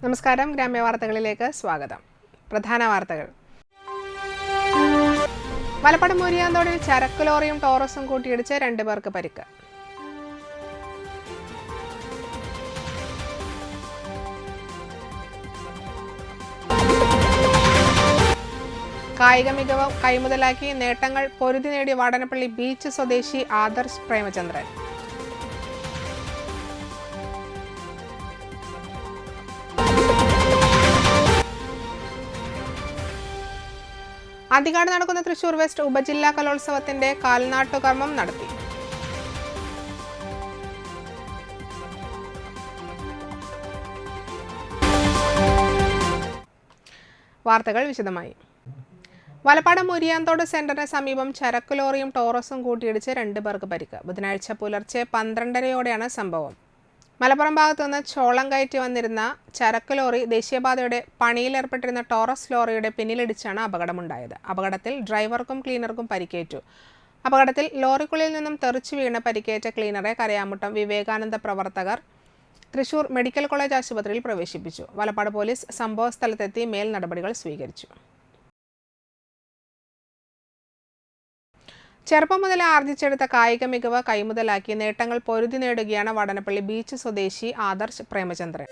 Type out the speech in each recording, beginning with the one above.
നമസ്കാരം, ഗ്രാമ്യ വാർത്തകളിലേക്ക് സ്വാഗതം. പ്രധാന വാർത്തകൾ. മലപ്പുറം മുരിയാന്തോടിൽ ചരക്ക് ലോറിയും ടോറസും കൂട്ടിയിടിച്ച് 2 പേർക്ക് പരിക്ക്. കായിക മികവ് കൈമുതലാക്കി നേട്ടങ്ങൾ പൊരുതി നേടിയ വാടനപ്പള്ളി ബീച്ച് സ്വദേശി ആദർശ് പ്രേമചന്ദ്രൻ. അന്തിക്കാട് നടക്കുന്ന തൃശൂർ വെസ്റ്റ് ഉപജില്ലാ കലോത്സവത്തിന്റെ കാൽനാട്ടുകർമ്മം നടത്തി. വാർത്തകൾ വിശദമായി. വലപ്പാട് മുരിയാന്തോട് സെന്ററിന് സമീപം ചരക്ക് ലോറിയും ടോറസും കൂട്ടിയിടിച്ച് 2 പേർക്ക് പരിക്ക്. ബുധനാഴ്ച പുലർച്ചെ 12:30-ഓടെയാണ് സംഭവം. മലപ്പുറം ഭാഗത്തു നിന്ന് ചോളം കയറ്റി വന്നിരുന്ന ചരക്ക് ലോറി ദേശീയപാതയുടെ പണിയിലേർപ്പെട്ടിരുന്ന ടോറസ് ലോറിയുടെ പിന്നിലിടിച്ചാണ് അപകടമുണ്ടായത്. അപകടത്തിൽ ഡ്രൈവർക്കും ക്ലീനർക്കും പരിക്കേറ്റു. അപകടത്തിൽ ലോറിക്കുള്ളിൽ നിന്നും തെറിച്ചു വീണ പരിക്കേറ്റ ക്ലീനറെ കരയാമുട്ടം വിവേകാനന്ദ പ്രവർത്തകർ തൃശൂർ മെഡിക്കൽ കോളേജ് ആശുപത്രിയിൽ പ്രവേശിപ്പിച്ചു. വലപ്പാട് പോലീസ് സംഭവ സ്ഥലത്തെത്തി മേൽ നടപടികൾ സ്വീകരിച്ചു. ചെറുപ്പം മുതൽ ആർജിച്ചെടുത്ത കായിക മികവ് കൈമുതലാക്കി നേട്ടങ്ങൾ പൊരുതി നേടുകയാണ് വാടനപ്പള്ളി ബീച്ച് സ്വദേശി ആദർശ് പ്രേമചന്ദ്രൻ.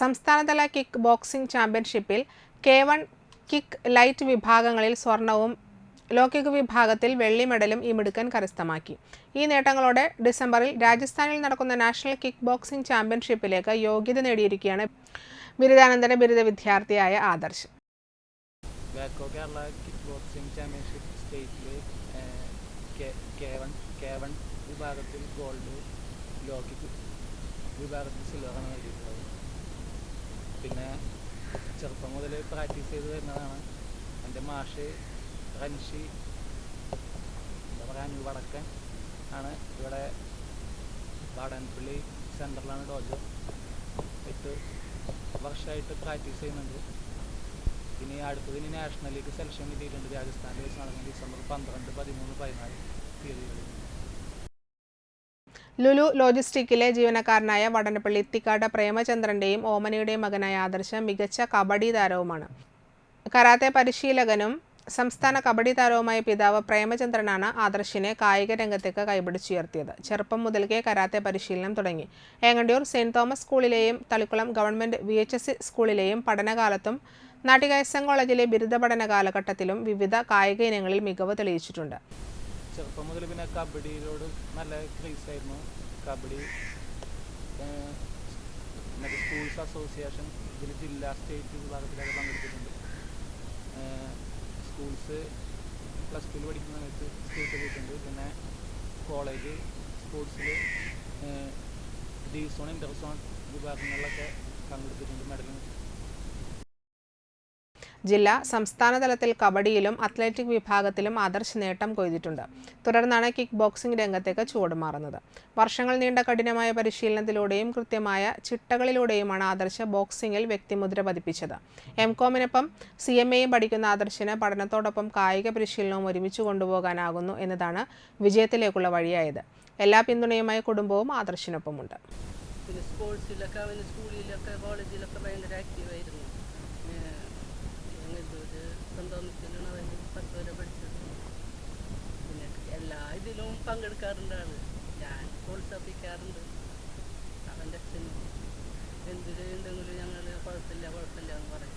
സംസ്ഥാനതല കിക്ക് ബോക്സിംഗ് ചാമ്പ്യൻഷിപ്പിൽ K1 കിക്ക് ലൈറ്റ് വിഭാഗങ്ങളിൽ സ്വർണവും ലോ കിക്ക് വിഭാഗത്തിൽ വെള്ളി മെഡലും ഈ മിടുക്കൻ കരസ്ഥമാക്കി. ഈ നേട്ടങ്ങളോടെ ഡിസംബറിൽ രാജസ്ഥാനിൽ നടക്കുന്ന നാഷണൽ കിക്ക് ബോക്സിംഗ് ചാമ്പ്യൻഷിപ്പിലേക്ക് യോഗ്യത നേടിയിരിക്കുകയാണ് ബിരുദാനന്തര ബിരുദ വിദ്യാർത്ഥിയായ ആദർശ്. K1 വിഭാഗത്തിൽ ഗോൾഡ്, ലോ കിക്ക് വിഭാഗത്തിൽ സിൽവറാണ് നേടിയിട്ടുള്ളത്. പിന്നെ ചെറുപ്പം മുതൽ പ്രാക്ടീസ് ചെയ്ത് വരുന്നതാണ്. എൻ്റെ മാഷ് റൻഷി അനു വടക്കൻ ആണ്. ഇവിടെ വാടനപ്പള്ളി സെൻറ്ററിലാണ് ഡോജോ. 8 വർഷമായിട്ട് പ്രാക്ടീസ് ചെയ്യുന്നുണ്ട്. ഇനി അടുത്തതിന് നാഷണലിലേക്ക് സെലക്ഷൻ കിട്ടിയിട്ടുണ്ട്. രാജസ്ഥാനിൽ വെച്ച് നടക്കുന്ന ഡിസംബർ 12, 13, 14 തീയതികളിൽ. ലുലു ലോജിസ്റ്റിക്കിലെ ജീവനക്കാരനായ വടനപ്പള്ളി ഇത്തിക്കാട് പ്രേമചന്ദ്രന്റെയും ഓമനയുടെയും മകനായ ആദർശ് മികച്ച കബഡി താരവുമാണ്. കരാത്തെ പരിശീലകനും സംസ്ഥാന കബഡി താരവുമായ പിതാവ് പ്രേമചന്ദ്രനാണ് ആദർശിനെ കായിക രംഗത്തേക്ക് കൈപിടിച്ചുയർത്തിയത്. ചെറുപ്പം മുതൽക്കേ കരാത്തെ പരിശീലനം തുടങ്ങി. ഏങ്ങണ്ടിയൂർ സെന്റ് തോമസ് സ്കൂളിലെയും തളിക്കുളം ഗവൺമെന്റ് VHS സ്കൂളിലെയും പഠനകാലത്തും നാട്ടിക SM കോളേജിലെ ബിരുദ പഠന കാലഘട്ടത്തിലും വിവിധ കായിക ഇനങ്ങളിൽ മികവ് തെളിയിച്ചിട്ടുണ്ട്. ചെറുപ്പം മുതൽ പിന്നെ കബഡിയോട് നല്ല ക്രേസ് ആയിരുന്നു. കബഡി സ്കൂൾസ് അസോസിയേഷൻ ഇതിൽ ജില്ലാ സ്റ്റേറ്റ് വിഭാഗത്തിലൊക്കെ പങ്കെടുത്തിട്ടുണ്ട്. സ്കൂൾസ് +2 പഠിക്കുന്ന സമയത്ത് സ്റ്റേറ്റ് പോയിട്ടുണ്ട്. പിന്നെ കോളേജ് സ്പോർട്സിൽ ഡിവിസോൺ, ഇന്റർസോൺ വിഭാഗങ്ങളിലൊക്കെ പങ്കെടുത്തിട്ടുണ്ട്. മെഡലും ജില്ലാ സംസ്ഥാന തലത്തിൽ കബഡിയിലും അത്ലറ്റിക് വിഭാഗത്തിലും ആദർശ് നേട്ടം കൊയ്തിട്ടുണ്ട്. തുടർന്നാണ് കിക്ക് ബോക്സിംഗ് രംഗത്തേക്ക് ചുവടുമാറുന്നത്. വർഷങ്ങൾ നീണ്ട കഠിനമായ പരിശീലനത്തിലൂടെയും കൃത്യമായ ചിട്ടകളിലൂടെയുമാണ് ആദർശ് ബോക്സിംഗിൽ വ്യക്തിമുദ്ര പതിപ്പിച്ചത്. MCOM-നൊപ്പം CMA-യും പഠിക്കുന്ന ആദർശിന് പഠനത്തോടൊപ്പം കായിക പരിശീലനവും ഒരുമിച്ച് കൊണ്ടുപോകാനാകുന്നു എന്നതാണ് വിജയത്തിലേക്കുള്ള വഴിയായത്. എല്ലാ പിന്തുണയുമായി കുടുംബവും ആദർശിനൊപ്പമുണ്ട്. എല്ലാ ഇതിലും പങ്കെടുക്കാറുണ്ട്. ഞാൻ പ്രോത്സാഹിപ്പിക്കാറുണ്ട്. അവൻ്റെ അച്ഛനും എന്തിലുണ്ടെങ്കിലും ഞങ്ങൾ കുഴപ്പമില്ല എന്ന് പറയും.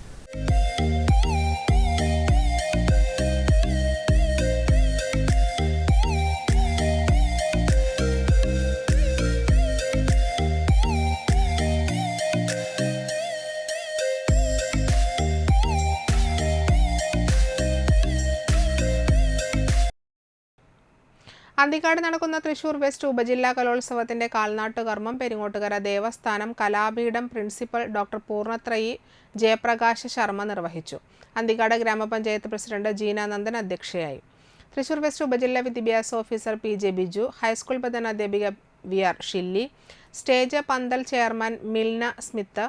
അന്തിക്കാട് നടക്കുന്ന തൃശൂർ വെസ്റ്റ് ഉപജില്ലാ കലോത്സവത്തിന്റെ കാൽനാട്ടുകർമ്മം പെരിങ്ങോട്ടുകര ദേവസ്ഥാനം കലാപീഠം പ്രിൻസിപ്പൽ ഡോക്ടർ പൂർണ്ണത്രയി ജയപ്രകാശ് ശർമ്മ നിർവഹിച്ചു. അന്തിക്കാട് ഗ്രാമപഞ്ചായത്ത് പ്രസിഡന്റ് ജീനാനന്ദൻ അധ്യക്ഷയായി. തൃശൂർ വെസ്റ്റ് ഉപജില്ലാ വിദ്യാഭ്യാസ ഓഫീസർ PJ ബിജു, ഹൈസ്കൂൾ പ്രധാനാധ്യാപിക VR ഷില്ലി, സ്റ്റേജ് പന്തൽ ചെയർമാൻ മിൽന സ്മിത്ത്,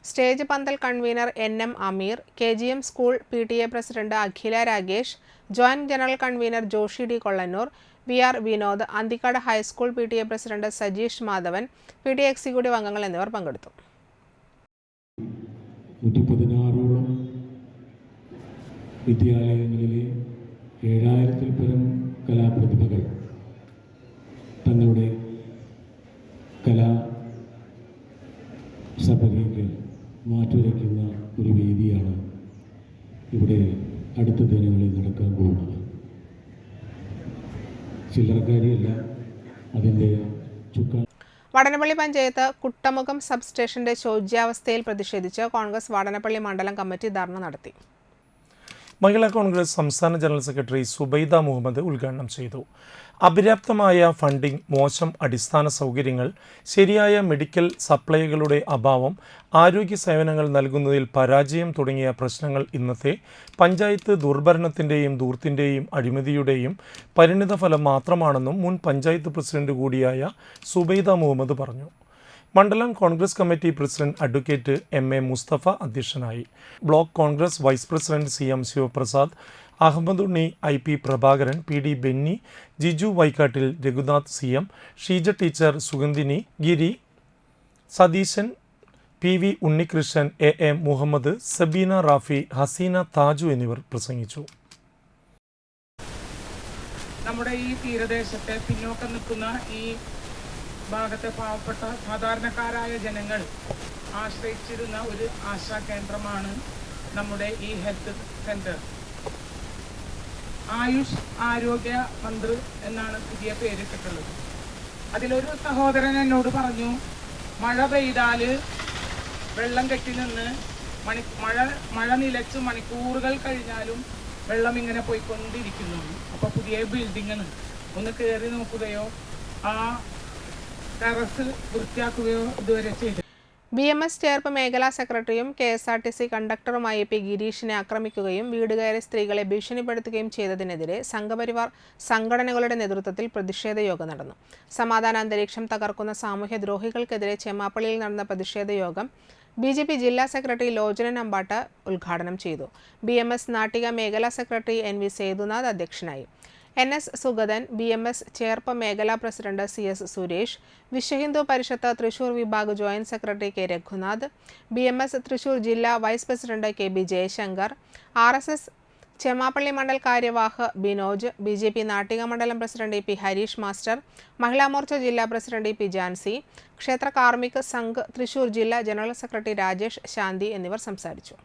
സ്റ്റേജ് പന്തൽ convener NM Ameer, KGM school PTA president Akhila Ragesh, joint general convener Joshy D Kollannur, VR Vinod, Anthikad high school PTA president Sajeesh Madhavan, PTA executive അംഗങ്ങൾ എന്നിവർ പങ്കെടുത്തു. 116ഓളം വിദ്യാലയങ്ങളിലെ 7000-ൽ പരം കലാപ്രതിഭകൾ തങ്ങളുടെ കലാ സഭയിലേക്ക് മാറ്റുരയ്ക്കുന്ന ഒരു വേദിയാണ് ഇവിടെ അടുത്ത ദിനങ്ങളിൽ നടക്കാൻ പോകുന്നത്. ചില്ലറക്കാരിയല്ല, അതിൻ്റെ ചുക്കാൻ. വടനപ്പള്ളി പഞ്ചായത്ത് കുട്ടമുഖം സബ് സ്റ്റേഷന്റെ ശോച്യാവസ്ഥയിൽ പ്രതിഷേധിച്ച് കോൺഗ്രസ് വടനപ്പള്ളി മണ്ഡലം കമ്മിറ്റി ധർണ നടത്തി. മഹിളാ കോൺഗ്രസ് സംസ്ഥാന ജനറൽ സെക്രട്ടറി സുബൈദ മുഹമ്മദ് ഉദ്ഘാടനം ചെയ്തു. അപര്യാപ്തമായ ഫണ്ടിംഗ്, മോശം അടിസ്ഥാന സൗകര്യങ്ങൾ, ശരിയായ മെഡിക്കൽ സപ്ലൈകളുടെ അഭാവം, ആരോഗ്യ സേവനങ്ങൾ നൽകുന്നതിൽ പരാജയം തുടങ്ങിയ പ്രശ്നങ്ങൾ ഇന്നത്തെ പഞ്ചായത്ത് ദുർഭരണത്തിൻ്റെയും ധൂർത്തിൻ്റെയും അഴിമതിയുടെയും പരിണിതഫലം മാത്രമാണെന്നും മുൻ പഞ്ചായത്ത് പ്രസിഡന്റ് കൂടിയായ സുബൈദ മുഹമ്മദ് പറഞ്ഞു. മണ്ഡലം Congress committee president advocate MA Musthafa അധ്യക്ഷനായി. Block Congress vice president CM Sivaprasad, Ahammed Unni, IP Prabhakaran, PD Benny, Jiju Vaikkattil, Raghunath CM, Sheeja teacher, Sugandhini, Giri, Satheesan, PV Unnikrishnan, AA Muhammad, Sabeena Rafi, Haseena Thaju എന്നിവർ പ്രസംഗിച്ചു. നമ്മുടെ ഈ തീരദേശത്തെ പിന്നോക്കം നിൽക്കുന്ന ഈ ഭാഗത്തെ പാവപ്പെട്ട സാധാരണക്കാരായ ജനങ്ങൾ ആശ്രയിച്ചിരുന്ന ഒരു ആശാ കേന്ദ്രമാണ് നമ്മുടെ ഈ ഹെൽത്ത് സെന്റർ. ആയുഷ് ആരോഗ്യ മന്ത്രി എന്നാണ് പുതിയ പേരിട്ടിട്ടുള്ളത്. അതിലൊരു സഹോദരൻ എന്നോട് പറഞ്ഞു, മഴ പെയ്താൽ വെള്ളം കെട്ടി നിന്ന് മഴ നിലച്ച് മണിക്കൂറുകൾ കഴിഞ്ഞാലും വെള്ളം ഇങ്ങനെ പോയിക്കൊണ്ടിരിക്കുന്നു. അപ്പോൾ പുതിയ ബിൽഡിങ്ങിന് ഒന്ന് കയറി നോക്കുകയോ ആ ടെറസ് വൃത്തിയാക്കുകയോ ഇതുവരെ ചെയ്തു. BMS ചേർപ്പ് മേഖലാ സെക്രട്ടറിയും KSRTC കണ്ടക്ടറുമായ P ഗിരീഷിനെ ആക്രമിക്കുകയും വീട് കയറി സ്ത്രീകളെ ഭീഷണിപ്പെടുത്തുകയും ചെയ്തതിനെതിരെ സംഘപരിവാർ സംഘടനകളുടെ നേതൃത്വത്തിൽ പ്രതിഷേധ യോഗം നടന്നു. സമാധാന അന്തരീക്ഷം തകർക്കുന്ന സാമൂഹ്യദ്രോഹികൾക്കെതിരെ ചെമ്മാപ്പള്ളിയിൽ നടന്ന പ്രതിഷേധ യോഗം BJP ജില്ലാ സെക്രട്ടറി ലോചനൻ അമ്പാട്ട് ഉദ്ഘാടനം ചെയ്തു. BMS നാട്ടിക മേഖലാ സെക്രട്ടറി NV സേതുനാഥ് അധ്യക്ഷനായി. NS സുഗതൻ, BMS ചേർപ്പ് മേഖലാ president CS Suresh, Vishwa Hindu Parishad Thrissur Vibhag joint secretary K Raghunath, BMS Thrissur ജില്ലാ vice president KB Jayasankar, RSS Chemmappilly Mandal Karyavah Binoj, BJP Nattika മണ്ഡലം president P Harish master, Mahila Morcha ജില്ലാ പ്രസിഡന്റ് P ജാൻസി, ക്ഷേത്ര കാർമിക് സംഘ് തൃശൂർ ജില്ലാ ജനറൽ സെക്രട്ടറി രാജേഷ് ശാന്തി എന്നിവർ സംസാരിച്ചു.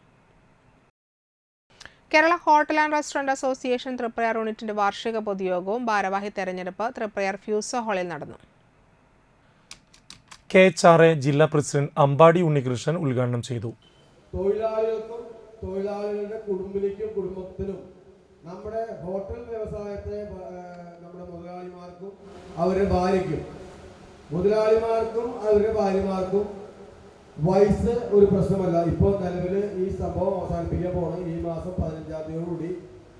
Kerala hotel and restaurant association Triprayar യൂണിറ്റിന്റെ വാർഷിക പൊതുയോഗവും ഭാരവാഹി തെരഞ്ഞെടുപ്പ് തൃപ്രയാർ ഫ്യൂസോ ഹാളിൽ നടന്നു. KHRA ജില്ലാ പ്രസിഡന്റ് അമ്പാടി ഉണ്ണികൃഷ്ണൻ ഉദ്ഘാടനം ചെയ്തു. തൊഴിലാളികൾക്കും തൊഴിലാളികളുടെ കുടുംബത്തിനും നമ്മുടെ ഹോട്ടൽ വ്യവസായത്തെ നമ്മുടെ മുതലാളിമാർക്കും അവരുടെ ഭാര്യയ്ക്കും അവരുടെ ഭാര്യമാർക്കും വയസ്സ് ഒരു പ്രശ്നമല്ല. ഇപ്പോൾ നിലവിൽ ഈ സംഭവം അവസാനിപ്പിക്കാൻ പോകണം. ഈ മാസം 15-ാം തീയതിയോടുകൂടി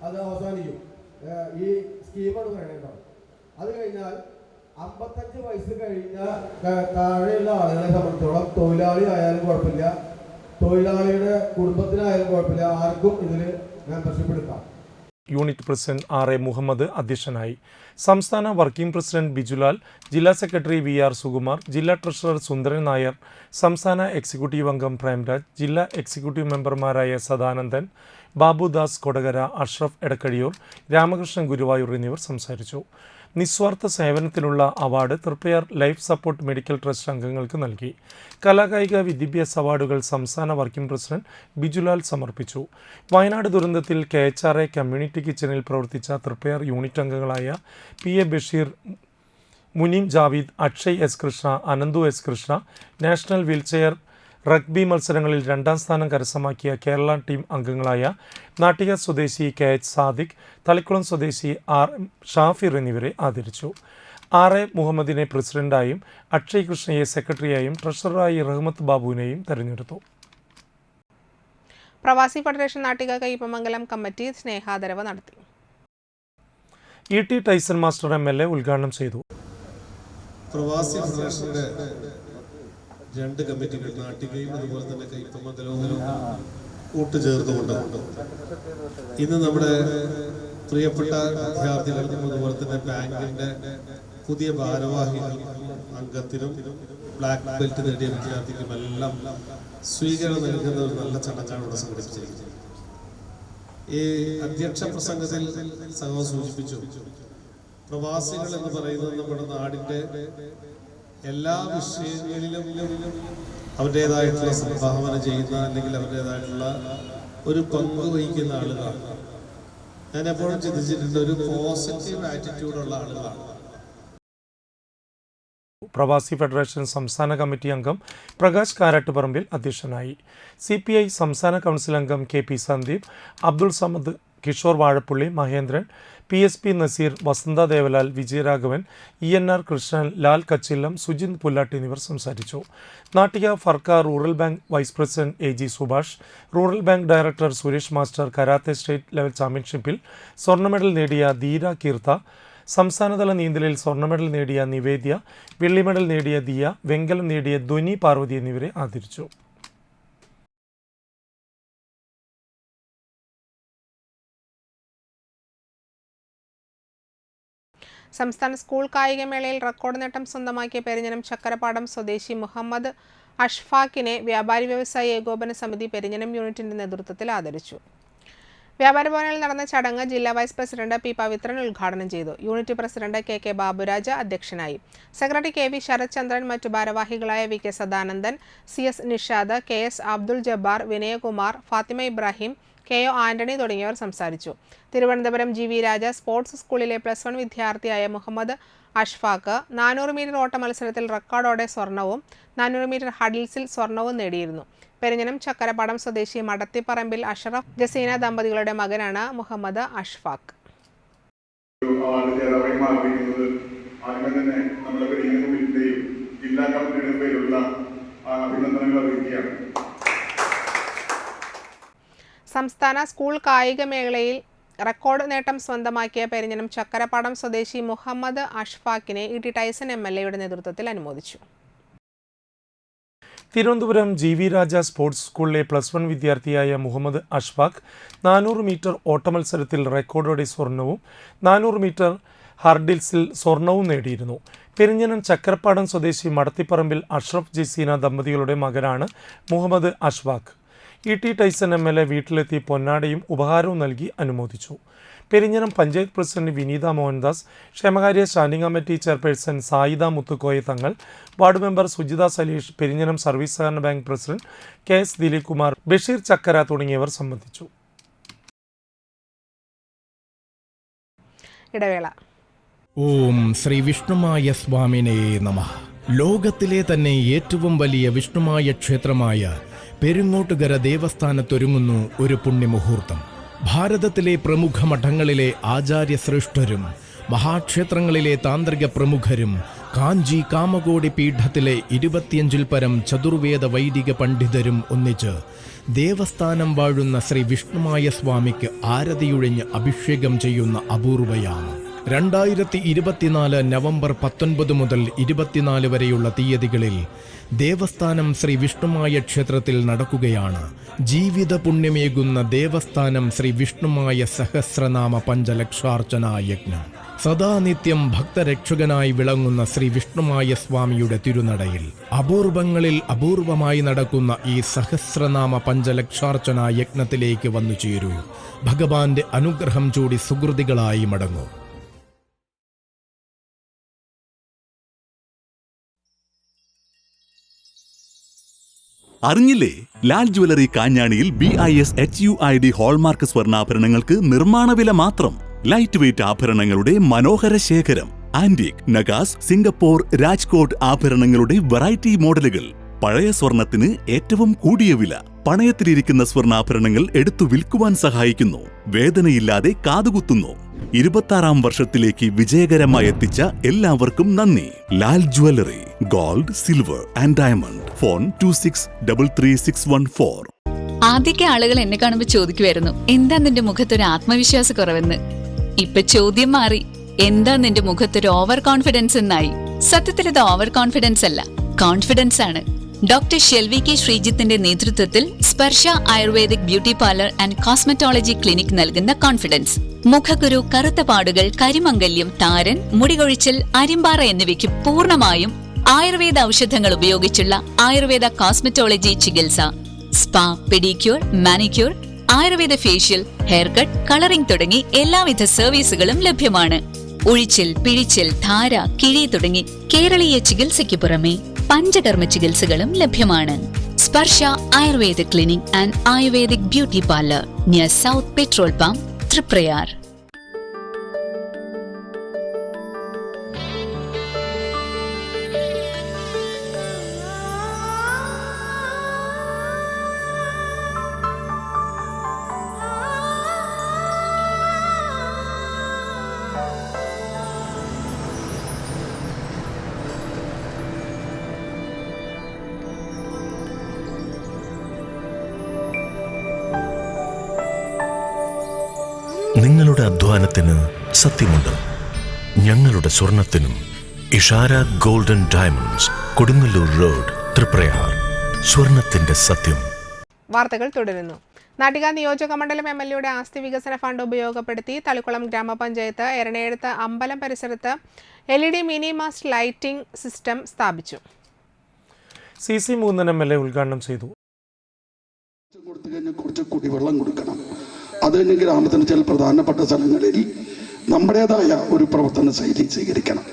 അത് അവസാനിക്കും. ഈ സ്കീമാണ് പറയണോ. അത് കഴിഞ്ഞാൽ 55 വയസ്സ് കഴിഞ്ഞ താഴെയുള്ള ആളുകളെ സംബന്ധിച്ചോളം തൊഴിലാളി ആയാലും കുഴപ്പമില്ല, തൊഴിലാളിയുടെ കുടുംബത്തിനായാലും കുഴപ്പമില്ല, ആർക്കും ഇതിൽ മെമ്പർഷിപ്പ് എടുക്കാം. യൂണിറ്റ് പ്രസിഡന്റ് RA മുഹമ്മദ് അധ്യക്ഷനായി. സംസ്ഥാന വർക്കിംഗ് പ്രസിഡന്റ് ബിജുലാൽ, ജില്ലാ സെക്രട്ടറി VR സുകുമാർ, ജില്ലാ ട്രഷറർ സുന്ദരൻ നായർ, സംസ്ഥാന എക്സിക്യൂട്ടീവ് അംഗം പ്രേംരാജ്, ജില്ലാ എക്സിക്യൂട്ടീവ് മെമ്പർമാരായ സദാനന്ദൻ, ബാബുദാസ് കൊടകര, അഷ്റഫ് എടക്കഴിയൂർ, രാമകൃഷ്ണൻ ഗുരുവായൂർ എന്നിവർ സംസാരിച്ചു. നിസ്വാർത്ഥ സേവനത്തിനുള്ള award Triprayar life support medical trust അംഗങ്ങൾക്ക് നൽകി. കലാകായിക വിദ്യാഭ്യാസ അവാർഡുകൾ സംസ്ഥാന വർക്കിംഗ് പ്രസിഡന്റ് ബിജുലാൽ സമർപ്പിച്ചു. വയനാട് ദുരന്തത്തിൽ KHRA കമ്മ്യൂണിറ്റി കിച്ചണിൽ പ്രവർത്തിച്ച തൃപ്രയാർ യൂണിറ്റ് അംഗങ്ങളായ PA Basheer, Muneem Javeed, Akshay S Krishna, Ananthu S Krishna, national wheelchair rugby മത്സരങ്ങളിൽ 2ാം സ്ഥാനം കരസ്ഥമാക്കിയ കേരള ടീം അംഗങ്ങളായ നാട്ടിക സ്വദേശി KH സാദിഖ്, തളിക്കുളം സ്വദേശി RM ഷാഫിർ എന്നിവരെ ആദരിച്ചു. RA മുഹമ്മദിനെ പ്രസിഡന്റായും അക്ഷയ് കൃഷ്ണയെ സെക്രട്ടറിയായും ട്രഷററായി റഹ്മത്ത് ബാബുവിനെയും തെരഞ്ഞെടുത്തു. പ്രവാസി ഫെഡറേഷൻ നാട്ടിക കയ്പമംഗലം കമ്മിറ്റി സ്നേഹാദരവ് നടത്തി. ET ടൈസൺ മാസ്റ്റർ MLA ഉദ്ഘാടനം ചെയ്തു. പ്രവാസി ഫെഡറേഷന്റെ 2 കമ്മിറ്റികൾ നാട്ടികയും അതുപോലെ തന്നെ കൈപ്പമംഗലവും കൂട്ടുചേർന്നുകൊണ്ട് ഇന്ന് നമ്മുടെ പ്രിയപ്പെട്ട വിദ്യാർത്ഥികൾക്കും അതുപോലെ തന്നെ ബാങ്കിന്റെ പുതിയ ഭാരവാഹികൾക്കും അംഗത്തിനും ബ്ലാക്ക് ബെൽറ്റ് നേടിയ വിദ്യാർത്ഥിക്കും എല്ലാം സ്വീകരണം നൽകുന്ന ഒരു നല്ല ചടങ്ങാണ് ഇവിടെ സംഘടിപ്പിച്ചിരിക്കുന്നത്. ഈ അധ്യക്ഷ പ്രസംഗത്തിൽ സഹോ സൂചിപ്പിച്ചു, പ്രവാസികൾ എന്ന് പറയുന്നത് നമ്മുടെ നാടിന്റെ എല്ലാ വിഷയങ്ങളിലും അവരുടേതായിട്ടുള്ള സംഭാവന ചെയ്യുന്ന അല്ലെങ്കിൽ അവരുടേതായിട്ടുള്ള ഒരു പങ്ക് വഹിക്കുന്ന ആളുകളാണ്. ഞാൻ എപ്പോഴും ചിന്തിച്ചിട്ടുണ്ട്, ഒരു പോസിറ്റീവ് ആറ്റിറ്റ്യൂഡുള്ള ആളുകളാണ്. പ്രവാസി ഫെഡറേഷൻ സംസ്ഥാന കമ്മിറ്റി അംഗം പ്രകാശ് കാരാട്ടുപറമ്പിൽ അധ്യക്ഷനായി. CPI സംസ്ഥാന കൗൺസിൽ അംഗം KP സന്ദീപ്, അബ്ദുൾ സമദ്, കിഷോർ വാഴപ്പുള്ളി, മഹേന്ദ്രൻ, PSP നസീർ, വസന്ത ദേവലാൽ, വിജയരാഘവൻ, ENR കൃഷ്ണൻ, ലാൽ കച്ചില്ലം, സുജിത് പുല്ലാട്ട് എന്നിവർ സംസാരിച്ചു. നാട്ടിക ഫർക്ക rural bank vice president AG Subhash, rural bank director Suresh master, karate state level ചാമ്പ്യൻഷിപ്പിൽ സ്വർണ്ണ മെഡൽ നേടിയ ധീര കീർത്ത, സംസ്ഥാനതല നീന്തലിൽ സ്വർണ്ണ മെഡൽ നേടിയ നിവേദ്യ, വെള്ളി മെഡൽ നേടിയ ദിയ, വെങ്കലം നേടിയ ധ്വനി പാർവതി എന്നിവരെ ആദരിച്ചു. സംസ്ഥാന സ്കൂൾ കായികമേളയിൽ റെക്കോർഡ് നേട്ടം സ്വന്തമാക്കിയ പെരിഞ്ഞനം ചക്കരപ്പാടം സ്വദേശി മുഹമ്മദ് അഷ്ഫാഖിനെ വ്യാപാരി വ്യവസായി ഏകോപന സമിതി പെരിഞ്ഞനം യൂണിറ്റിന്റെ നേതൃത്വത്തിൽ ആദരിച്ചു. വ്യാപാരി ഭവനിൽ നടന്ന ചടങ്ങ് ജില്ലാ വൈസ് പ്രസിഡന്റ് P പവിത്രൻ ഉദ്ഘാടനം ചെയ്തു. യൂണിറ്റ് പ്രസിഡന്റ് KK ബാബുരാജ അധ്യക്ഷനായി. സെക്രട്ടറി KV ശരത് ചന്ദ്രൻ, മറ്റു ഭാരവാഹികളായ VK Sadanandan, CS Nishad, KS Abdul Jabbar, Vinayakumar, Fathima Ibrahim, KO Antony തുടങ്ങിയവർ സംസാരിച്ചു. തിരുവനന്തപുരം GV രാജ സ്പോർട്സ് സ്കൂളിലെ +1 വിദ്യാർത്ഥിയായ മുഹമ്മദ് അഷ്ഫാഖ് 400 മീറ്റർ ഓട്ട മത്സരത്തിൽ റെക്കോർഡോടെ സ്വർണവും 400 മീറ്റർ ഹഡിൽസിൽ സ്വർണവും നേടിയിരുന്നു. പെരിഞ്ഞനം ചക്കരപ്പാടം സ്വദേശി മടത്തിപ്പറമ്പിൽ അഷറഫ് ജസീന ദമ്പതികളുടെ മകനാണ് മുഹമ്മദ് അഷ്ഫാഖ്. സംസ്ഥാന സ്കൂൾ കായികമേളയിൽ റെക്കോർഡ് നേട്ടം സ്വന്തമാക്കിയ പെരിഞ്ഞനം ചക്കരപ്പാടം സ്വദേശി മുഹമ്മദ് അഷ്ഫാഖിനെ ET ടൈസൺ MLA യുടെ നേതൃത്വത്തിൽ അനുമോദിച്ചു. തിരുവനന്തപുരം GV രാജ സ്പോർട്സ് സ്കൂളിലെ +1 വിദ്യാർത്ഥിയായ മുഹമ്മദ് അഷ്ഫാഖ് 400 മീറ്റർ ഓട്ടമത്സരത്തിൽ റെക്കോർഡോടെ സ്വർണവും 400 മീറ്റർ ഹർഡിൽസിൽ സ്വർണവും നേടിയിരുന്നു. പെരിഞ്ഞനം ചക്കരപ്പാടം സ്വദേശി മടത്തിപ്പറമ്പിൽ അഷ്റഫ് ജസീന ദമ്പതികളുടെ മകനാണ് Muhammad Ashfaq. ET Tyson MLA വീട്ടിലെത്തി പൊന്നാടയും ഉപഹാരവും നൽകി അനുമോദിച്ചു. പെരിഞ്ഞനം പഞ്ചായത്ത് പ്രസിഡന്റ് വിനീത മോഹൻദാസ്, ക്ഷേമകാര്യ standing committee chairperson Saida Muthukoya Thangal, ward member Sujitha Saleesh, Perinjanam service സഹകരണ bank president KS Dileep Kumar, Basheer Chakkara തുടങ്ങിയവർ സംബന്ധിച്ചു. ഇടവേള. ഓം ശ്രീ വിഷ്ണുമായ സ്വാമിനേ നമഃ. ലോകത്തിലെ തന്നെ ഏറ്റവും വലിയ വിഷ്ണുമായ ക്ഷേത്രമായ പെരുങ്ങോട്ടുകര ദേവസ്ഥാനത്തൊരുങ്ങുന്നു ഒരു പുണ്യമുഹൂർത്തം. ഭാരതത്തിലെ പ്രമുഖ മഠങ്ങളിലെ ആചാര്യശ്രേഷ്ഠരും മഹാക്ഷേത്രങ്ങളിലെ താന്ത്രിക പ്രമുഖരും കാഞ്ചി കാമകോടി പീഠത്തിലെ 25-ൽ പരം ചതുർവേദ വൈദിക പണ്ഡിതരും ഒന്നിച്ച് ദേവസ്ഥാനം വാഴുന്ന ശ്രീ വിഷ്ണുമായ സ്വാമിക്ക് ആരതിയൊഴിഞ്ഞ് അഭിഷേകം ചെയ്യുന്ന അപൂർവയാണ്. 2024 നവംബർ 19 മുതൽ 24 വരെയുള്ള തീയതികളിൽ ദേവസ്ഥാനം ശ്രീ വിഷ്ണുമായ ക്ഷേത്രത്തിൽ നടക്കുകയാണ് ജീവിത പുണ്യമേകുന്ന ദേവസ്ഥാനം ശ്രീ വിഷ്ണുമായ സഹസ്രനാമ പഞ്ചലക്ഷാർച്ചനാ യജ്ഞം. സദാനിത്യം ഭക്തരക്ഷകനായി വിളങ്ങുന്ന ശ്രീ വിഷ്ണുമായ സ്വാമിയുടെ തിരുനടയിൽ അപൂർവങ്ങളിൽ അപൂർവമായി നടക്കുന്ന ഈ സഹസ്രനാമ പഞ്ചലക്ഷാർച്ചനാ യജ്ഞത്തിലേക്ക് വന്നു ചേരൂ. ഭഗവാന്റെ അനുഗ്രഹം ചൂടി സുഹൃതികളായി മടങ്ങൂ. അറിഞ്ഞില്ലേ? ലാൽ ജ്വല്ലറി കാഞ്ഞാണിയിൽ BIS HUID ഹോൾമാർക്ക് സ്വർണ്ണാഭരണങ്ങൾക്ക് നിർമ്മാണ വില മാത്രം. ലൈറ്റ് വെയ്റ്റ് ആഭരണങ്ങളുടെ മനോഹര ശേഖരം, ആന്റിക്, നഗാസ്, സിംഗപ്പൂർ, രാജ്കോട്ട് ആഭരണങ്ങളുടെ വെറൈറ്റി മോഡലുകൾ, പഴയ സ്വർണത്തിന് ഏറ്റവും കൂടിയ വില, പണയത്തിലിരിക്കുന്ന സ്വർണ്ണാഭരണങ്ങൾ എടുത്തു വിൽക്കുവാൻ സഹായിക്കുന്നു, വേദനയില്ലാതെ കാതുകുത്തുന്നു. 26ാം വർഷത്തിലേക്ക് വിജയകരമായി എത്തിച്ച എല്ലാവർക്കും നന്ദി. Lal jewellery, gold, silver and diamond. Phone 26336114. ആദ്യമൊക്കെ ആളുകൾ എന്നെ കാണുമ്പോൾ ചോദിക്കുമായിരുന്നു, എന്താ നിന്റെ മുഖത്തൊരു ആത്മവിശ്വാസ കുറവെന്ന്. ഇപ്പൊ ചോദ്യം മാറി, എന്താ നിന്റെ മുഖത്തൊരു ഓവർ കോൺഫിഡൻസ് എന്നായി. സത്യത്തിൽ ഇത് ഓവർ കോൺഫിഡൻസ് അല്ല, കോൺഫിഡൻസ് ആണ്. ഡോക്ടർ ഷെൽവി കെ ശ്രീജിത്തിന്റെ നേതൃത്വത്തിൽ Sparsha ayurvedic beauty parlour and cosmetology clinic നൽകുന്ന കോൺഫിഡൻസ്. മുഖക്കുരു, കറുത്ത പാടുകൾ, കരിമംഗല്യം, താരൻ, മുടികൊഴിച്ചിൽ, അരിമ്പാറ എന്നിവയ്ക്ക് പൂർണ്ണമായും ആയുർവേദ ഔഷധങ്ങൾ ഉപയോഗിച്ചുള്ള ആയുർവേദ കോസ്മെറ്റോളജി ചികിത്സ. Spa, pedicure, manicure, Ayurveda facial, hair cut, colouring തുടങ്ങി എല്ലാവിധ സർവീസുകളും ലഭ്യമാണ്. ഉഴിച്ചിൽ, പിഴിച്ചിൽ, ധാര, കിഴി തുടങ്ങി കേരളീയ ചികിത്സയ്ക്ക് പുറമെ പഞ്ചകർമ്മ ചികിത്സകളും ലഭ്യമാണ്. Sparsha Ayurveda clinic and ayurvedic beauty parlour near south petrol pump, Triprayar. നിങ്ങളുടെ അധ്വാനത്തിന് സത്യമുണ്ട്. ഞങ്ങളുടെ സ്വർണത്തിനും. Ishara golden diamonds, Kodungallur road, Triprayar. സ്വർണത്തിന്റെ സത്യം. വാർത്തകൾ തുടരുന്നു. നാട്ടിക നിയോജക മണ്ഡലം MLAയുടെ ആസ്തി വികസന ഫണ്ട് ഉപയോഗപ്പെടുത്തി തളിക്കുളം ഗ്രാമപഞ്ചായത്ത് എരണയെഴുത്ത് അമ്പലം പരിസരത്ത് LED mini mast lighting system സ്ഥാപിച്ചു. CC മൂന്നൻ MLA ഉദ്ഘാടനം ചെയ്തു. കുറച്ച് കുടിവെള്ളം കൊടുക്കണം. അത് തന്നെ ഗ്രാമത്തിന് ചില പ്രധാനപ്പെട്ട സ്ഥലങ്ങളിൽ നമ്മുടേതായ ഒരു പ്രവർത്തന ശൈലി സ്വീകരിക്കണം.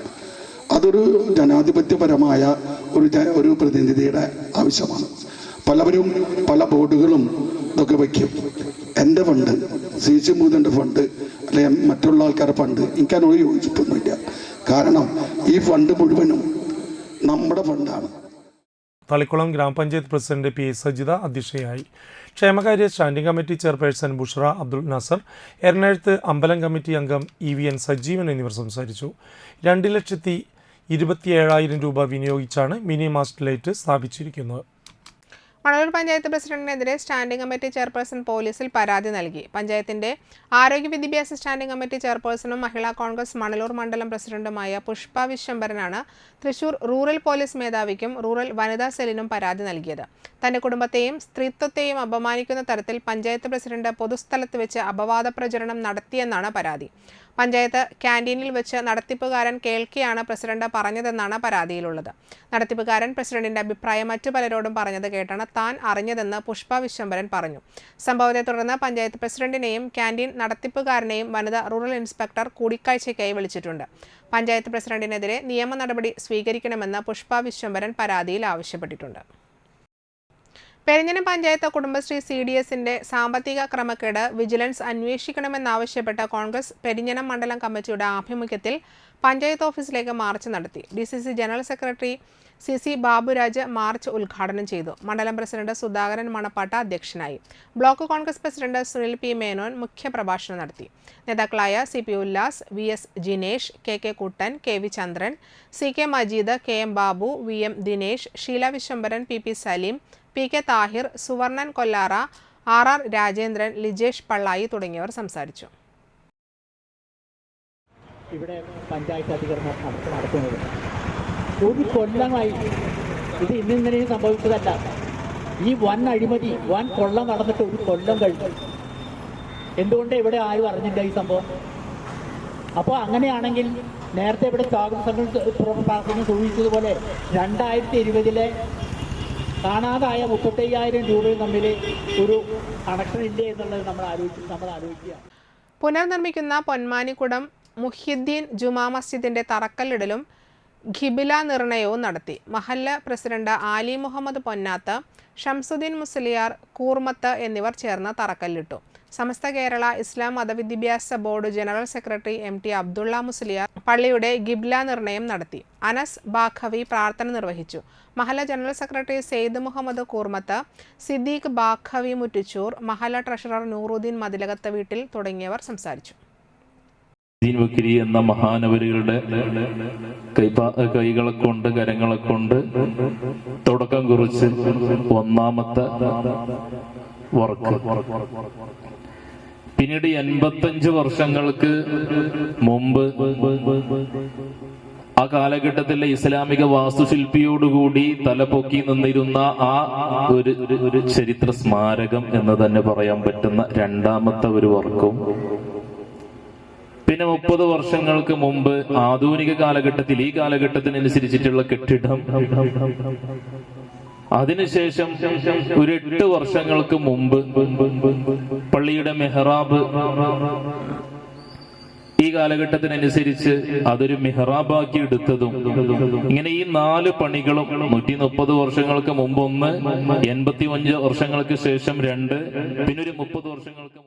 അതൊരു ജനാധിപത്യപരമായ ഒരു പ്രതിനിധിയുടെ ആവശ്യമാണ്. പലവരും പല ബോർഡുകളും ഇതൊക്കെ വയ്ക്കും. എൻ്റെ ഫണ്ട്, CC മൂന്നിൻ്റെ ഫണ്ട്, അല്ലെങ്കിൽ മറ്റുള്ള ആൾക്കാരുടെ ഫണ്ട് എനിക്കതിനോട് യോജിപ്പൊന്നുമില്ല. കാരണം ഈ ഫണ്ട് മുഴുവനും നമ്മുടെ ഫണ്ടാണ്. തളിക്കുളം ഗ്രാമപഞ്ചായത്ത് പ്രസിഡന്റ് P. സജിത അധ്യക്ഷയായി. ക്ഷേമകാര്യ standing committee chairperson Bushra Abdul Nasar, എറണാകുളത്ത് അമ്പലം കമ്മിറ്റി അംഗം EVN സജീവൻ എന്നിവർ സംസാരിച്ചു. 2,27,000 രൂപ വിനിയോഗിച്ചാണ് മിനി മാസ്റ്റ് ലൈറ്റ് സ്ഥാപിച്ചിരിക്കുന്നത്. മണലൂർ പഞ്ചായത്ത് പ്രസിഡന്റിനെതിരെ സ്റ്റാൻഡിംഗ് കമ്മിറ്റി ചെയർപേഴ്സൺ പോലീസിൽ പരാതി നൽകി. പഞ്ചായത്തിന്റെ ആരോഗ്യ വിദ്യാഭ്യാസ സ്റ്റാൻഡിംഗ് കമ്മിറ്റി ചെയർപേഴ്സണും മഹിളാ കോൺഗ്രസ് മണലൂർ മണ്ഡലം പ്രസിഡന്റുമായ പുഷ്പ വിശ്വംഭരനാണ് തൃശൂർ റൂറൽ പോലീസ് മേധാവിക്കും റൂറൽ വനിതാ സെല്ലിനും പരാതി നൽകിയത്. തന്റെ കുടുംബത്തെയും സ്ത്രീത്വത്തെയും അപമാനിക്കുന്ന തരത്തിൽ പഞ്ചായത്ത് പ്രസിഡന്റ് പൊതുസ്ഥലത്ത് വെച്ച് അപവാദ പ്രചരണം നടത്തിയെന്നാണ് പരാതി. പഞ്ചായത്ത് ക്യാൻറ്റീനിൽ വെച്ച് നടത്തിപ്പുകാരൻ കേൾക്കെയാണ് പ്രസിഡന്റ് പറഞ്ഞതെന്നാണ് പരാതിയിലുള്ളത്. നടത്തിപ്പുകാരൻ പ്രസിഡന്റിന്റെ അഭിപ്രായം മറ്റു പലരോടും പറഞ്ഞത് കേട്ടാണ് താൻ അറിഞ്ഞതെന്ന് പുഷ്പ വിശ്വംഭരൻ പറഞ്ഞു. സംഭവത്തെ തുടർന്ന് പഞ്ചായത്ത് പ്രസിഡന്റിനെയും ക്യാൻറ്റീൻ നടത്തിപ്പുകാരനെയും വനിതാ റൂറൽ ഇൻസ്പെക്ടർ കൂടിക്കാഴ്ചയ്ക്കായി വിളിച്ചിട്ടുണ്ട്. പഞ്ചായത്ത് പ്രസിഡന്റിനെതിരെ നിയമ നടപടി സ്വീകരിക്കണമെന്ന് പുഷ്പ വിശ്വംഭരൻ പരാതിയിൽ ആവശ്യപ്പെട്ടിട്ടുണ്ട്. പെരിഞ്ഞനം പഞ്ചായത്ത് കുടുംബശ്രീ CDSന്റെ സാമ്പത്തിക ക്രമക്കേട് വിജിലൻസ് അന്വേഷിക്കണമെന്നാവശ്യപ്പെട്ട കോൺഗ്രസ് പെരിഞ്ഞനം മണ്ഡലം കമ്മിറ്റിയുടെ ആഭിമുഖ്യത്തിൽ പഞ്ചായത്ത് ഓഫീസിലേക്ക് മാർച്ച് നടത്തി. DCC general secretary CC Baburaj March ഉദ്ഘാടനം ചെയ്തു. മണ്ഡലം പ്രസിഡന്റ് സുധാകരൻ മണപ്പാട്ട അധ്യക്ഷനായി. Block Congress president Sunil P. Menon മുഖ്യപ്രഭാഷണം നടത്തി. നേതാക്കളായ CP Ullas, VS Jinesh, KK കുട്ടൻ, KV ചന്ദ്രൻ, CK Majeed, KM Babu, VM Dinesh, Sheela Vishwambharan, PP Saleem, PK Thahir, Suvarnan Kollara, RR Rajendran, Lijesh Pallayi തുടങ്ങിയവർ സംസാരിച്ചു. ഇവിടെ പഞ്ചായത്ത് അധികൃതർ നടത്തുന്നത് ഒരു കൊല്ലമായി. ഇത് ഇന്നിങ്ങനെയും സംഭവിച്ചതല്ല. ഈ വൻ അഴിമതി, വൻ കൊള്ള നടന്നിട്ട് ഒരു കൊല്ലം കഴിഞ്ഞു. എന്തുകൊണ്ട് ഇവിടെ ആരും അറിഞ്ഞില്ല ഈ സംഭവം? അപ്പോൾ അങ്ങനെയാണെങ്കിൽ നേരത്തെ ഇവിടെ പ്രവർത്തനം സൂചിച്ചതുപോലെ 2020 കാണാതായ 35,000 രൂപയും തമ്മിൽ ഒരു കണക്ഷൻ ഇല്ലേ എന്നുള്ളത് നമ്മൾ ആലോചിക്കുക. പുനർനിർമ്മിക്കുന്ന പൊന്മാനിക്കുടം മുഹ്യിദ്ദീൻ ജുമാ മസ്ജിദിന്റെ തറക്കല്ലിടലും ഖിബില നിർണയവും നടത്തി. മഹല്ല പ്രസിഡന്റ് ആലി മുഹമ്മദ് പൊന്നാത്ത്, ഷംസുദ്ദീൻ മുസ്ലിയാർ, കൂർമത്ത് എന്നിവർ ചേർന്ന് തറക്കല്ലിട്ടു. Samastha Kerala Islam Mathavidyabhyasa board general secretary MT Abdulla Musliyar പള്ളിയുടെ ഖിബ്ല നിർണയം നടത്തി. അനസ് ബാഖവി പ്രാർത്ഥന നിർവഹിച്ചു. മഹല്ല ജനറൽ സെക്രട്ടറി സെയ്ദ് മുഹമ്മദ് കൂർമത്ത്, സിദ്ദീഖ് ബാഖവി മുറ്റിച്ചൂർ, മഹല്ല ട്രഷറർ നൂറുദ്ദീൻ മതിലകത്ത് വീട്ടിൽ തുടങ്ങിയവർ സംസാരിച്ചു. വക്കീലി എന്ന മഹാനവരുകളുടെ കൈകളെ കൊണ്ട് കരങ്ങളെ കൊണ്ട് തുടക്കം കുറിച്ച് ഒന്നാമത്തെ വർക്ക്. പിന്നീട് 85 വർഷങ്ങൾക്ക് മുമ്പ് ആ കാലഘട്ടത്തിലെ ഇസ്ലാമിക വാസ്തുശില്പിയോടുകൂടി തലപൊക്കി നിന്നിരുന്ന ആ ഒരു ചരിത്ര സ്മാരകം എന്ന് തന്നെ പറയാൻ പറ്റുന്ന രണ്ടാമത്തെ ഒരു വർക്കും, പിന്നെ 30 വർഷങ്ങൾക്ക് മുമ്പ് ആധുനിക കാലഘട്ടത്തിൽ ഈ കാലഘട്ടത്തിനനുസരിച്ചിട്ടുള്ള കെട്ടിടം, അതിനുശേഷം ഒരു 8 വർഷങ്ങൾക്ക് മുമ്പ് പള്ളിയുടെ മെഹ്റാബ്, ഈ കാലഘട്ടത്തിനനുസരിച്ച് അതൊരു മെഹ്റാബാക്കി എടുത്തതും, ഇങ്ങനെ ഈ 4 പണികളും 130 വർഷങ്ങൾക്ക് മുമ്പ് ഒന്ന്, 85 വർഷങ്ങൾക്ക് ശേഷം 2, പിന്നെ ഒരു 30 വർഷങ്ങൾക്ക്.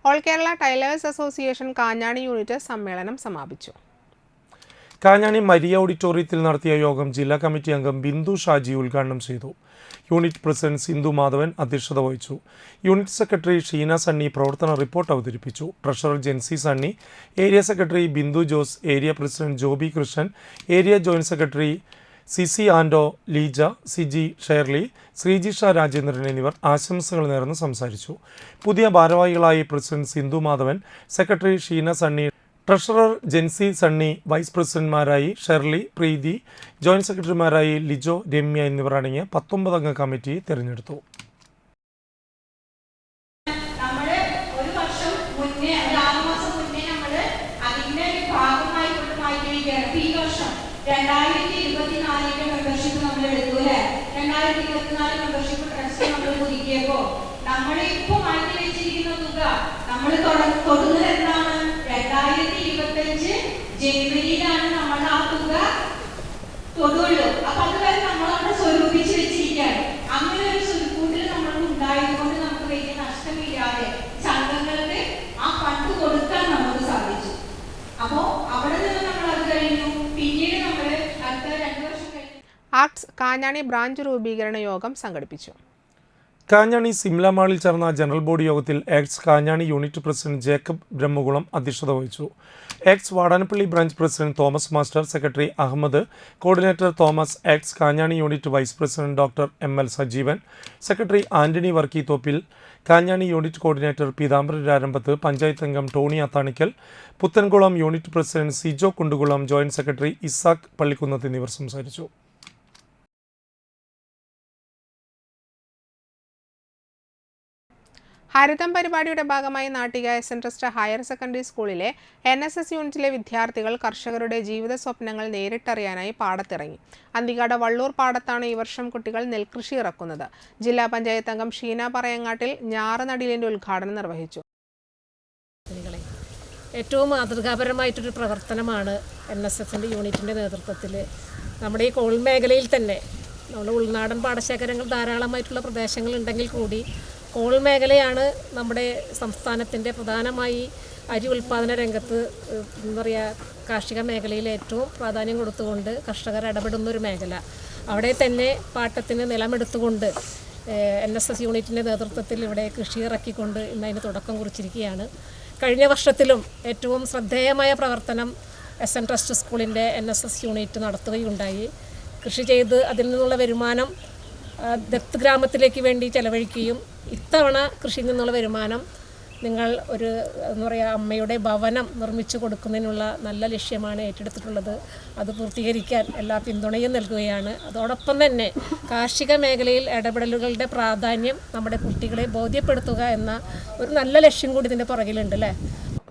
All Kerala tailors association Kanjani unit സമ്മേളനം സമാപിച്ചു. കാഞ്ഞാണി മരിയ ഓഡിറ്റോറിയത്തിൽ നടത്തിയ യോഗം ജില്ലാ കമ്മിറ്റി അംഗം ബിന്ദു ഷാജി ഉദ്ഘാടനം ചെയ്തു. യൂണിറ്റ് പ്രസിഡന്റ് സിന്ധു മാധവൻ അധ്യക്ഷത വഹിച്ചു. യൂണിറ്റ് സെക്രട്ടറി ഷീന സണ്ണി പ്രവർത്തന റിപ്പോർട്ട് അവതരിപ്പിച്ചു. Treasurer Jency Sunny, area secretary Bindu Jose, area president Joby Krishnan, area joint secretary Sisi Ando, Leeja, Siji Shirley, Sreejisha Rajendran എന്നിവർ ആശംസകൾ നേർന്ന് സംസാരിച്ചു. പുതിയ ഭാരവാഹികളായി president Sindhu Madhavan, secretary Sheena Sunny, treasurer Jency Sunny, vice പ്രസിഡന്റുമാരായി ഷെർലി, പ്രീതി, ജോയിന്റ് സെക്രട്ടറിമാരായി ലിജോ, രമ്യ എന്നിവർ അടങ്ങിയ 19 അംഗ കമ്മിറ്റി തിരഞ്ഞെടുത്തു. ജനുവരിയിലാണ് നമ്മൾ ആ തുക തൊടുള്ളൂ. അപ്പൊ അതുവരെ നമ്മൾ അവിടെ സ്വരൂപിച്ച് വെച്ചിരിക്കുകയാണ്. അങ്ങനെ ഒരു സ്വരുക്കൂട്ടിൽ നമ്മൾ ഉണ്ടായതുകൊണ്ട് നമുക്ക് വലിയ നഷ്ടമില്ലാതെ സംഘങ്ങൾക്ക് ആ ഫണ്ട് കൊടുക്കാൻ നമുക്ക് സാധിച്ചു. അപ്പോ അവിടെ നിന്ന് നമ്മൾ അത് കഴിഞ്ഞു. പിന്നീട് നമ്മൾ അടുത്ത 2 വർഷം കഴിഞ്ഞു ആക്ട്സ് കാഞ്ഞാണി ബ്രാഞ്ച് രൂപീകരണ യോഗം സംഘടിപ്പിച്ചു. കാഞ്ഞാണി സിംല മാളിൽ ചേർന്ന ജനറൽ ബോഡി യോഗത്തിൽ ACTS Kanjani unit president Jacob Brahmakulam അധ്യക്ഷത വഹിച്ചു. ACTS Vadanappally branch president Thomas master, secretary Ahmed, coordinator Thomas, ACTS Kanjani unit vice president doctor ML Sajeevan, secretary Antony Varkey Thoppil, Kanjani unit coordinator Peethambaran Rarampath, panchayat അംഗം Tony Athanikkal, Puthenkulam unit president Sijo Kundukulam, joint secretary Isaac Pallikkunnath എന്നിവർ സംസാരിച്ചു. ഹരിതം പരിപാടിയുടെ ഭാഗമായി നാട്ടിക SN ഹയർ സെക്കൻഡറി സ്കൂളിലെ NSS യൂണിറ്റിലെ വിദ്യാർത്ഥികൾ കർഷകരുടെ ജീവിത സ്വപ്നങ്ങൾ നേരിട്ടറിയാനായി പാടത്തിറങ്ങി. അന്തിക്കാട് വള്ളൂർ പാടത്താണ് ഈ വർഷം കുട്ടികൾ നെൽകൃഷി ഇറക്കുന്നത്. ജില്ലാ പഞ്ചായത്ത് അംഗം ഷീന പറയങ്ങാട്ടിൽ ഞാറുനടീലിന്റെ ഉദ്ഘാടനം നിർവഹിച്ചു. ഏറ്റവും മാതൃകാപരമായിട്ടൊരു പ്രവർത്തനമാണ് NSSന്റെ യൂണിറ്റിൻ്റെ നേതൃത്വത്തിൽ നമ്മുടെ ഈ കോൾ മേഖലയിൽ തന്നെ. നമ്മുടെ ഉൾനാടൻ പാടശേഖരങ്ങൾ ധാരാളമായിട്ടുള്ള പ്രദേശങ്ങളുണ്ടെങ്കിൽ കൂടി കോൾ മേഖലയാണ് നമ്മുടെ സംസ്ഥാനത്തിൻ്റെ പ്രധാനമായി അരി ഉൽപ്പാദന രംഗത്ത് എന്താ പറയുക കാർഷിക മേഖലയിൽ ഏറ്റവും പ്രാധാന്യം കൊടുത്തുകൊണ്ട് കർഷകർ ഇടപെടുന്നൊരു മേഖല. അവിടെ തന്നെ പാട്ടത്തിന് നിലമെടുത്തുകൊണ്ട് NSS യൂണിറ്റിൻ്റെ നേതൃത്വത്തിൽ ഇവിടെ കൃഷി ഇറക്കിക്കൊണ്ട് ഇന്നതിന് തുടക്കം കുറിച്ചിരിക്കുകയാണ്. കഴിഞ്ഞ വർഷത്തിലും ഏറ്റവും ശ്രദ്ധേയമായ പ്രവർത്തനം SN ട്രസ്റ്റ് സ്കൂളിൻ്റെ NSS യൂണിറ്റ് നടത്തുകയുണ്ടായി. കൃഷി ചെയ്ത് അതിൽ നിന്നുള്ള വരുമാനം ദത്ത് ഗ്രാമത്തിലേക്ക് വേണ്ടി ചെലവഴിക്കുകയും ഇത്തവണ കൃഷിയിൽ നിന്നുള്ള വരുമാനം നിങ്ങൾ ഒരു എന്താ പറയുക അമ്മയുടെ ഭവനം നിർമ്മിച്ചു കൊടുക്കുന്നതിനുള്ള നല്ല ലക്ഷ്യമാണ് ഏറ്റെടുത്തിട്ടുള്ളത്. അത് പൂർത്തീകരിക്കാൻ എല്ലാ പിന്തുണയും നൽകുകയാണ്. അതോടൊപ്പം തന്നെ കാർഷിക മേഖലയിൽ ഇടപെടലുകളുടെ പ്രാധാന്യം നമ്മുടെ കുട്ടികളെ ബോധ്യപ്പെടുത്തുക എന്ന ഒരു നല്ല ലക്ഷ്യം കൂടി ഇതിൻ്റെ പുറകിലുണ്ട് അല്ലേ.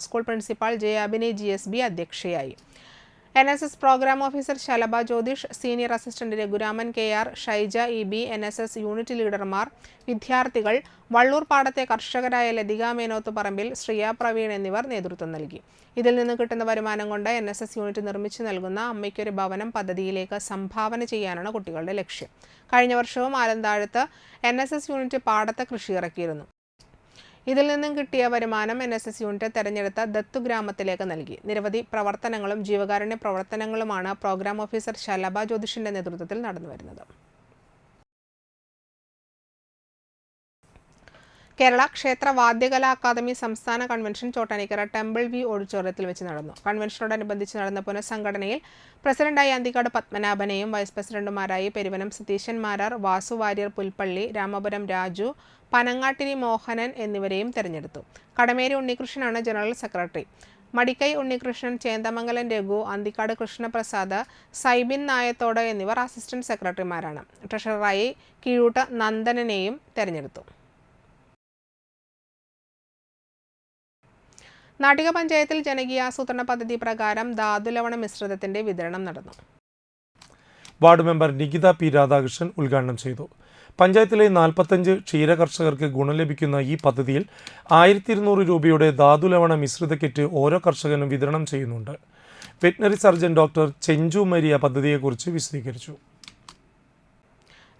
സ്കൂൾ പ്രിൻസിപ്പാൾ ജയാബിനി GSB അധ്യക്ഷയായി. NSS programme officer Shalabha Jyothish, senior assistant Raghuraman KR, Shyja EB, NSS unit ലീഡർമാർ, വിദ്യാർത്ഥികൾ, വള്ളൂർ പാടത്തെ കർഷകരായ ലതിക മേനോത്ത് പറമ്പിൽ, ശ്രിയ പ്രവീൺ എന്നിവർ നേതൃത്വം നൽകി. ഇതിൽ നിന്ന് കിട്ടുന്ന വരുമാനം കൊണ്ട് NSS യൂണിറ്റ് നിർമ്മിച്ചു നൽകുന്ന അമ്മയ്ക്കൊരു ഭവനം പദ്ധതിയിലേക്ക് സംഭാവന ചെയ്യാനാണ് കുട്ടികളുടെ ലക്ഷ്യം. കഴിഞ്ഞ വർഷവും ആലന്താഴത്ത് NSS യൂണിറ്റ് പാടത്ത് കൃഷി ഇറക്കിയിരുന്നു. ഇതിൽ നിന്നും കിട്ടിയ വരുമാനം NSS യൂണിറ്റ് തെരഞ്ഞെടുത്ത ദത്തു ഗ്രാമത്തിലേക്ക് നൽകി. നിരവധി പ്രവർത്തനങ്ങളും ജീവകാരുണ്യ പ്രവർത്തനങ്ങളുമാണ് പ്രോഗ്രാം ഓഫീസർ ശലഭ ജ്യോതിഷിന്റെ നേതൃത്വത്തിൽ നടന്നുവരുന്നത്. കേരള ക്ഷേത്ര വാദ്യകലാ അക്കാദമി സംസ്ഥാന കൺവെൻഷൻ ചോട്ടാനിക്കര ടെമ്പിൾ വ്യൂ ഓഡിറ്റോറിയത്തിൽ വെച്ച് നടന്നു. കൺവെൻഷനോടനുബന്ധിച്ച് നടന്ന പുനഃസംഘടനയിൽ പ്രസിഡന്റായി അന്തിക്കാട് പത്മനാഭനെയും വൈസ് പ്രസിഡന്റുമാരായി പെരുവനം സതീശൻ മാരാർ, വാസു വാര്യർ പുൽപ്പള്ളി, രാമപുരം രാജു, പനങ്ങാട്ടിരി മോഹനൻ എന്നിവരെയും തെരഞ്ഞെടുത്തു. കടമേരി ഉണ്ണികൃഷ്ണനാണ് ജനറൽ സെക്രട്ടറി. മടിക്കൈ ഉണ്ണികൃഷ്ണൻ, ചേന്ദമംഗലം രഘു, അന്തിക്കാട് കൃഷ്ണപ്രസാദ്, സൈബിൻ നായത്തോട് എന്നിവർ അസിസ്റ്റന്റ് സെക്രട്ടറിമാരാണ്. ട്രഷററായി കീഴൂട്ട് നന്ദനെയും തെരഞ്ഞെടുത്തു. നാട്ടിക പഞ്ചായത്തിൽ ജനകീയാസൂത്രണ പദ്ധതി പ്രകാരം ധാതുലവണ മിശ്രിതത്തിന്റെ വിതരണം നടന്നു. Ward member Nikita P Radhakrishnan ഉദ്ഘാടനം ചെയ്തു. പഞ്ചായത്തിലെ 45 ക്ഷീരകർഷകർക്ക് ഗുണം ലഭിക്കുന്ന ഈ പദ്ധതിയിൽ 1200 രൂപയുടെ ധാതുലവണ മിശ്രിത കിറ്റ് ഓരോ കർഷകനും വിതരണം ചെയ്യുന്നുണ്ട്. Veterinary surgeon doctor Chenchu Maria പദ്ധതിയെക്കുറിച്ച് വിശദീകരിച്ചു.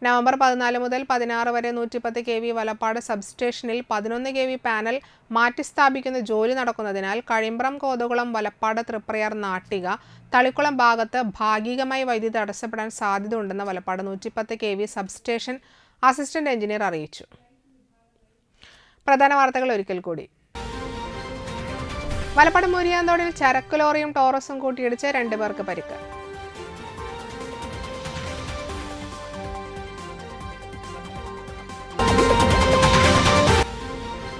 നവംബർ 14 മുതൽ 16 വരെ 110 kV വലപ്പാട് സബ്സ്റ്റേഷനിൽ 11 kV പാനൽ മാറ്റിസ്ഥാപിക്കുന്ന ജോലി നടക്കുന്നതിനാൽ കഴിമ്പ്രം, കോതകുളം, വലപ്പാട്, തൃപ്രയാർ, നാട്ടിക, തളിക്കുളം ഭാഗത്ത് ഭാഗികമായി വൈദ്യുതി തടസ്സപ്പെടാൻ സാധ്യതയുണ്ടെന്ന് Valappad 110 kV substation assistant engineer അറിയിച്ചു. പ്രധാന വാർത്തകൾ ഒരിക്കൽ കൂടി. വലപ്പാട് മുരിയാന്തോടിൽ ചരക്ക് ലോറിയും ടോറസും കൂട്ടിയിടിച്ച് 2 പേർക്ക് പരിക്ക്.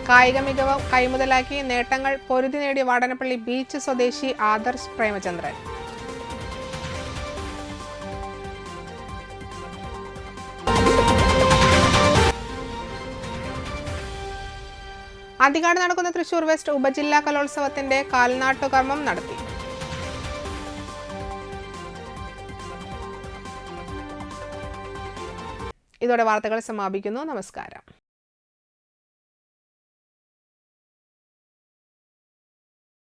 കായിക മികവ് കൈമുതലാക്കി നേട്ടങ്ങൾ പൊരുതി നേടിയ വാടനപ്പള്ളി ബീച്ച് സ്വദേശി ആദർശ് പ്രേമചന്ദ്രൻ. അന്തിക്കാട് നടക്കുന്ന തൃശൂർ വെസ്റ്റ് ഉപജില്ലാ കലോത്സവത്തിന്റെ കാൽനാട്ടുകർമ്മം നടത്തി. ഇതോടെ വാർത്തകൾ സമാപിക്കുന്നു. നമസ്കാരം.